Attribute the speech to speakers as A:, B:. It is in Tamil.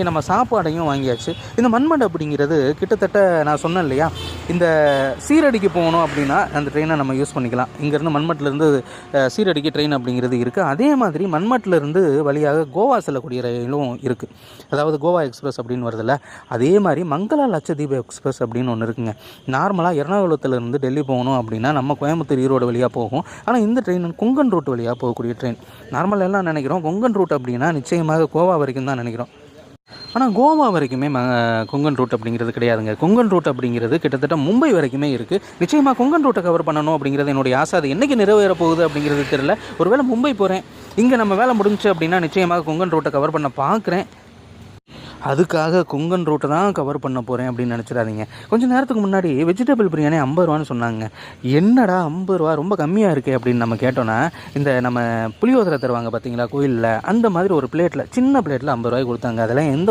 A: இங்கே நம்ம சாப்பாடையும் வாங்கியாச்சு. இந்த மண்மட் அப்படிங்கிறது கிட்டத்தட்ட நான் சொன்னேன் இல்லையா, இந்த சீரடிக்கு போகணும் அப்படின்னா அந்த ட்ரெயினை நம்ம யூஸ் பண்ணிக்கலாம். இங்கேருந்து மண்மட்லேருந்து சீரடிக்கு ட்ரெயின் அப்படிங்கிறது இருக்குது. அதே மாதிரி மண்மட்லேருந்து வழியாக கோவா செல்லக்கூடிய ரயிலும் இருக்குது. அதாவது கோவா எக்ஸ்பிரஸ் அப்படின்னு வருதில்ல, அதே மாதிரி மங்களா லட்சதீப எக்ஸ்பிரஸ் அப்படின்னு ஒன்று இருக்குங்க. நார்மலாக எர்ணாகுளத்துலேருந்து டெல்லி போகணும் அப்படின்னா நம்ம கோயம்புத்தூர் ஈரோடு வழியாக போகும். ஆனால் இந்த ட்ரெயின் கொங்கன் ரூட் வழியாக போகக்கூடிய ட்ரெயின். நார்மலாக எல்லாம் நினைக்கிறோம் கொங்கன் ரூட் அப்படின்னா நிச்சயமாக கோவா வரைக்கும் தான் நினைக்கிறோம். ஆனால் கோவா வரைக்குமே கொங்கன் ரூட் அப்படிங்கிறது கிடையாதுங்க. கொங்கன் ரூட் அப்படிங்கிறது கிட்டத்தட்ட மும்பை வரைக்குமே இருக்குது. நிச்சயமாக கொங்கன் ரூட்டை கவர் பண்ணணும் அப்படிங்கிறது என்னுடைய ஆசை. அது என்றைக்கு நிறைவேற போகுது அப்படிங்கிறது தெரியல. ஒருவேளை மும்பை போகிறேன், இங்கே நம்ம வேலை முடிஞ்சு அப்படின்னா நிச்சயமாக கொங்கன் ரூட்டை கவர் பண்ண பார்க்குறேன். அதுக்காக கொங்கன் ரூட்டை தான் கவர் பண்ண போகிறேன் அப்படின்னு நினச்சிடாதீங்க. கொஞ்சம் நேரத்துக்கு முன்னாடி வெஜிடபிள் பிரியாணி 50 ரூபான்னு சொன்னாங்க. என்னடா 50 ரூபா ரொம்ப கம்மியாக இருக்கே அப்படின்னு நம்ம கேட்டோன்னா, இந்த நம்ம புளியோதரை தருவாங்க பார்த்தீங்களா கோயிலில், அந்த மாதிரி ஒரு பிளேட்டில், சின்ன பிளேட்டில் 50 ரூபாய்க்கு கொடுத்தாங்க. அதெல்லாம் எந்த